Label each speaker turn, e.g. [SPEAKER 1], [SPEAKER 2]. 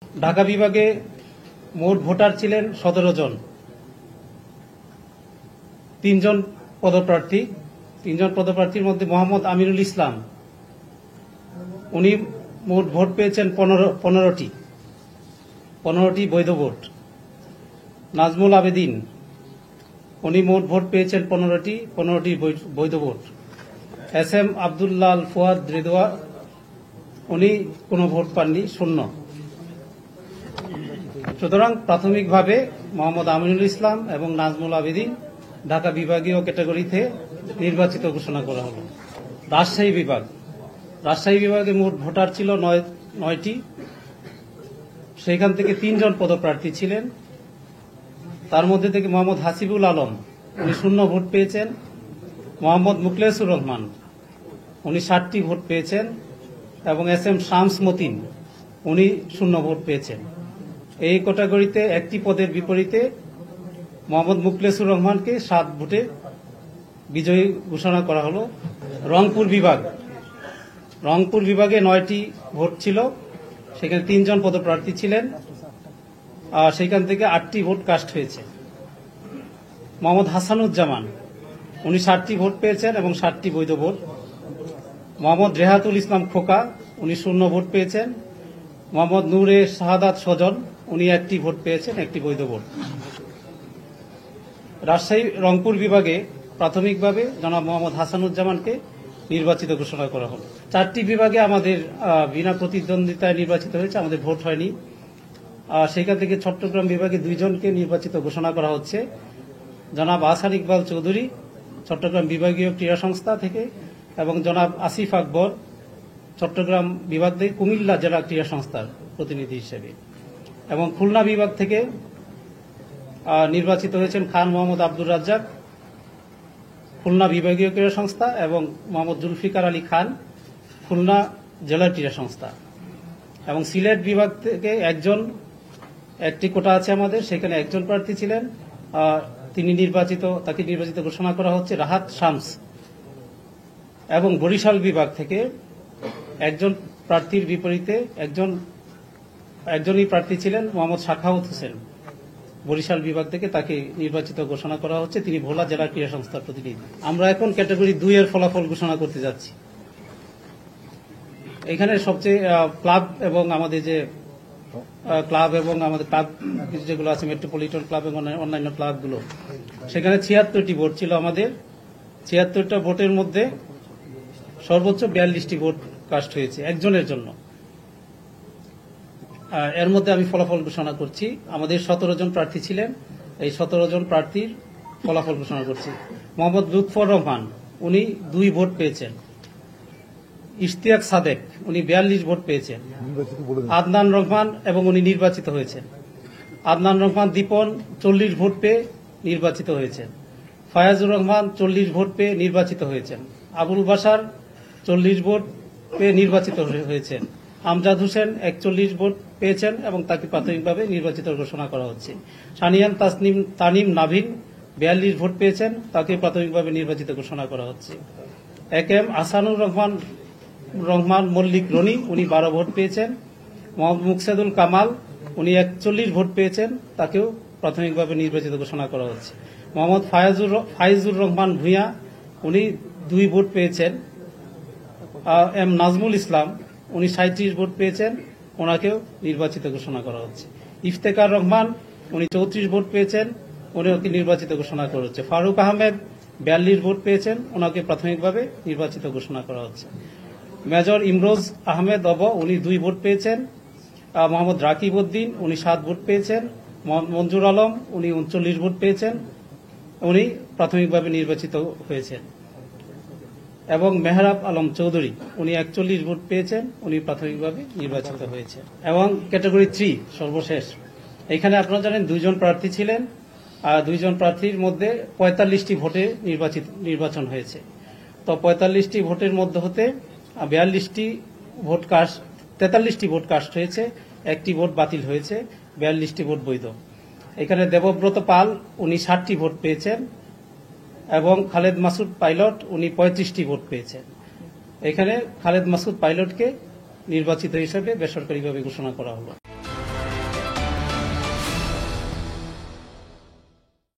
[SPEAKER 1] ঢাকা বিভাগে মোট ভোটার ছিলেন 17 জন। 3 জন পদপ্রার্থীর মধ্যে মোহাম্মদ আমিনুল ইসলাম, উনি মোট ভোট পেয়েছেন 15টি বৈধ ভোট। নাজমুল আবেদিন, উনি মোট ভোট পেয়েছেন 15টি বৈধ vote. S M Abdullah Fuad Redoya, উনি কোনো ভোট পাননি, শূন্য। সুতরাং প্রাথমিকভাবে মোহাম্মদ আমিনুল ইসলাম এবং নাজমুল আবেদিন ঢাকা বিভাগীয় ক্যাটাগরিতে নির্বাচিত ঘোষণা করা হল। রাজশাহী বিভাগে মোট ভোটার ছিল 9টি। সেইখান থেকে 3 জন পদপ্রার্থী ছিলেন। তার মধ্যে থেকে মোহাম্মদ হাসিবুল আলম, উনি শূন্য ভোট পেয়েছেন। মোহাম্মদ মুখলেসুর রহমান, উনি 60টি ভোট পেয়েছেন এবং এস এম শামস মতিন, উনি শূন্য ভোট পেয়েছেন। এই ক্যাটাগরিতে একটি পদের বিপরীতে মোহাম্মদ মুখলেসুর রহমানকে 7 ভোটে বিজয়ী ঘোষণা করা হল। রংপুর বিভাগে 9টি ভোট ছিল, সেখানে 3 জন পদপ্রার্থী ছিলেন, সেখান থেকে 8টি ভোট কাস্ট হয়েছে। মোহাম্মদ হাসানুজ্জামান, উনি 60টি ভোট পেয়েছেন এবং 60টি বৈধ ভোট। মোহাম্মদ রেহাতুল ইসলাম খোকা, উনি শূন্য ভোট পেয়েছেন। মোহাম্মদ নূরে শাহাদাত সজন, উনি 1টি ভোট পেয়েছেন, 1টি বৈধ ভোট। রংপুর বিভাগে প্রাথমিকভাবে জনাব মোহাম্মদ হাসানুজ্জামানকে নির্বাচিত ঘোষণা করা হল। 4টি বিভাগে আমাদের বিনা প্রতিদ্বন্দ্বিতায় নির্বাচিত হয়েছে, আমাদের ভোট হয়নি। সেখান থেকে চট্টগ্রাম বিভাগে 2 জনকে নির্বাচিত ঘোষণা করা হচ্ছে। জনাব আহসান ইকবাল চৌধুরী চট্টগ্রাম বিভাগীয় ক্রীড়া সংস্থা থেকে এবং জনাব আসিফ আকবর চট্টগ্রাম বিভাগ থেকে কুমিল্লা জেলা ক্রীড়া সংস্থার প্রতিনিধি হিসেবে। এবং খুলনা বিভাগ থেকে নির্বাচিত হয়েছেন খান মোহাম্মদ আব্দুর রাজ্জাক, খুলনা বিভাগীয় ক্রীড়া সংস্থা, এবং মোহাম্মদ জুলফিকার আলী খান, খুলনা জেলা ক্রীড়া সংস্থা। এবং সিলেট বিভাগ থেকে একটি কোটা আছে আমাদের, সেখানে 1 জন প্রার্থী ছিলেন, তাকে নির্বাচিত ঘোষণা করা হচ্ছে রাহাত শামস। এবং বরিশাল বিভাগ থেকে 1 জন প্রার্থীর বিপরীতে একজনই প্রার্থী ছিলেন মোহাম্মদ শাখাউত হোসেন, বরিশাল বিভাগ থেকে তাকে নির্বাচিত ঘোষণা করা হচ্ছে, তিনি ভোলা জেলা ক্রীড়া সংস্থার প্রতিনিধি। আমরা এখন ক্যাটাগরি 2 এর ফলাফল ঘোষণা করতে যাচ্ছি। এখানে সবচেয়ে ক্লাব এবং আমাদের যেগুলো আছে মেট্রোপলিটন ক্লাব এবং অন্যান্য ক্লাবগুলো, সেখানে 76টি ভোট ছিল আমাদের। 76টা ভোটের মধ্যে সর্বোচ্চ 42টি ভোট কাস্ট হয়েছে একজনের জন্য। এর মধ্যে আমি ফলাফল ঘোষণা করছি। আমাদের 17 জন প্রার্থী ছিলেন, এই 17 জন প্রার্থীর ফলাফল ঘোষণা করছি। মোহাম্মদ লুৎফর রহমান, উনি 2 ভোট পেয়েছেন। ইশতিয়াক সাদেক, উনি 42 ভোট পেয়েছেন। আদনান রহমান, এবং উনি নির্বাচিত হয়েছেন। আদনান রহমান দীপন 40 ভোট পেয়ে নির্বাচিত হয়েছেন। ফায়াজুর রহমান 40 ভোট পেয়ে নির্বাচিত হয়েছেন। আবুল বাশার 40 ভোট পেয়ে নির্বাচিত হয়েছেন। আমজাদ হোসেন 41 ভোট পেয়েছেন এবং তাকে প্রাথমিকভাবে নির্বাচিত ঘোষণা করা হচ্ছে। সানিয়ান তানিম নাভিন 42 ভোট পেয়েছেন, তাকে প্রাথমিকভাবে নির্বাচিত ঘোষণা করা হচ্ছে। এ কে এম আহসানুর রহমান মল্লিক রনি, উনি 12 ভোট পেয়েছেন। মোহাম্মদ মুকসেদুল কামাল, উনি 41 ভোট পেয়েছেন, তাকেও প্রাথমিকভাবে নির্বাচিত ঘোষণা করা হচ্ছে। মোহাম্মদ ফাইজুর রহমান ভূঁইয়া, উনি 2 ভোট পেয়েছেন। এম নাজমুল ইসলাম, উনি 37 ভোট পেয়েছেন, ওনাকেও নির্বাচিত ঘোষণা করা হচ্ছে। ইফতেখার রহমান, উনি 34 ভোট পেয়েছেন, উনিকে নির্বাচিত ঘোষণা করা হচ্ছে। ফারুক আহমেদ 42 ভোট পেয়েছেন, ওনাকে প্রাথমিকভাবে নির্বাচিত ঘোষণা করা হচ্ছে। মেজর ইমরোজ আহমেদ উনি 2 ভোট পেয়েছেন। মোহাম্মদ রাকিব উদ্দিন, উনি 7 ভোট পেয়েছেন। মোহাম্মদ মঞ্জুর আলম, উনি 39 ভোট পেয়েছেন, উনি প্রাথমিকভাবে নির্বাচিত হয়েছেন। এবং মেহরাব আলম চৌধুরী, উনি 41 ভোট পেয়েছেন, উনি প্রাথমিকভাবে নির্বাচিত হয়েছেন। এবং ক্যাটাগরি 3 সর্বশেষ, এখানে আপনারা জানেন 2 জন প্রার্থী ছিলেন, 2 জন প্রার্থীর মধ্যে 45টি ভোটে নির্বাচন হয়েছে। তো 45টি ভোটের মধ্যে হতে 43টি ভোট কাস্ট হয়েছে, 1টি ভোট বাতিল হয়েছে, 42টি ভোট বৈধ। এখানে দেবব্রত পাল, উনি 60টি ভোট পেয়েছেন এবং খালেদ মাসুদ পাইলট, উনি 35টি ভোট পেয়েছেন। এখানে খালেদ মাসুদ পাইলটকে নির্বাচিত হিসেবে বেসরকারিভাবে ঘোষণা করা হলো।